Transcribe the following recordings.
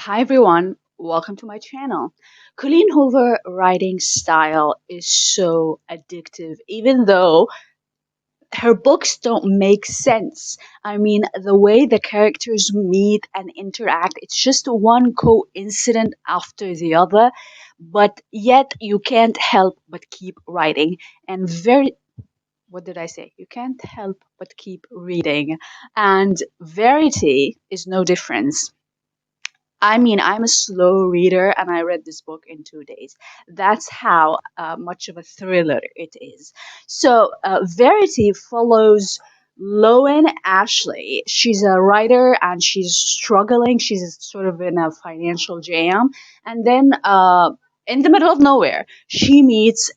Hi everyone, welcome to my channel. Coleen Hoover writing style is so addictive, even though her books don't make sense. I mean, the way the characters meet and interact, it's just one coincidence after the other, but yet you can't help but keep writing. And what did I say? You can't help but keep reading. And Verity is no difference. I mean, I'm a slow reader and I read this book in 2 days. That's how much of a thriller it is. Verity follows Lowen Ashley. She's a writer and she's struggling. She's sort of in a financial jam. And then in the middle of nowhere, she meets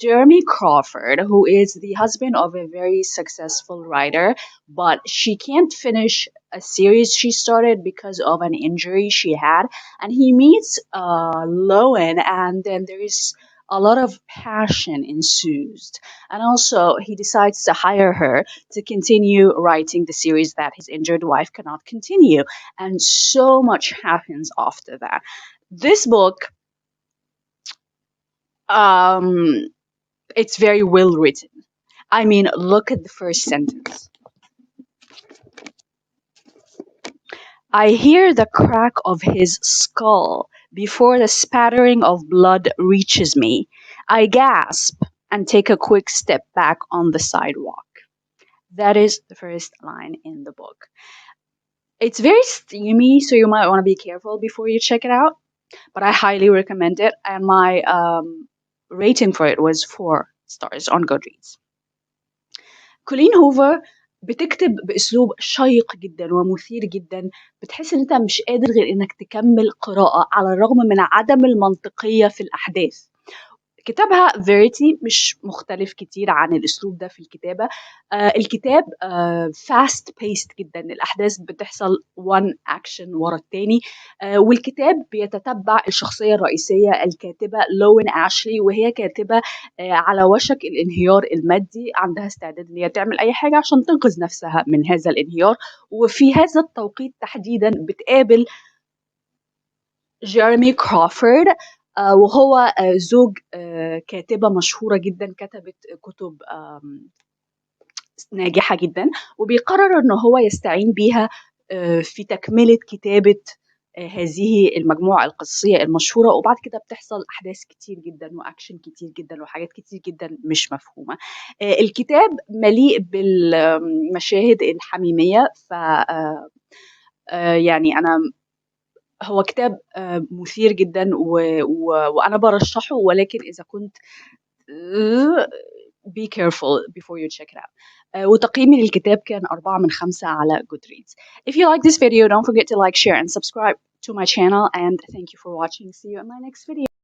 Jeremy Crawford, who is the husband of a very successful writer, but she can't finish a series she started because of an injury she had. And he meets Lowen, and then there is a lot of passion ensues. And also, he decides to hire her to continue writing the series that his injured wife cannot continue. And so much happens after that. This book, um, it's very well written. I mean, look at the first sentence. I hear the crack of his skull before the spattering of blood reaches me. I gasp and take a quick step back on the sidewalk. That is the first line in the book. It's very steamy, so you might want to be careful before you check it out, but I highly recommend it, and my rating for it was 4 stars on Goodreads. كولين هوفر بتكتب بأسلوب شيق جدا ومثير جدا، بتحس ان انت مش قادر غير انك تكمل قراءة على الرغم من عدم المنطقية في الأحداث. كتابها Verity مش مختلف كتير عن الأسلوب ده في الكتابة. الكتاب fast paced جدا، الأحداث بتحصل one action ورا التاني. والكتاب بيتتبع الشخصية الرئيسية الكاتبة لوين أشلي، وهي كاتبة على وشك الانهيار المادي، عندها استعداد ان هي تعمل أي حاجة عشان تنقذ نفسها من هذا الانهيار. وفي هذا التوقيت تحديدا بتقابل جيريمي كروفورد، وهو زوج كاتبة مشهورة جدا، كتبت كتب ناجحة جدا، وبيقرر ان هو يستعين بيها في تكملة كتابة هذه المجموعة القصية المشهورة. وبعد كده بتحصل أحداث كتير جدا وأكشن كتير جدا وحاجات كتير جدا مش مفهومة. الكتاب مليء بالمشاهد الحميمية، ف يعني أنا هو كتاب مثير جدا وأنا برشحه، ولكن إذا كنت be careful before you check it out. وتقييمي للكتاب كان 4 من 5 على Goodreads. If you like this video, don't forget to like, share and subscribe to my channel, and thank you for watching. See you in my next video.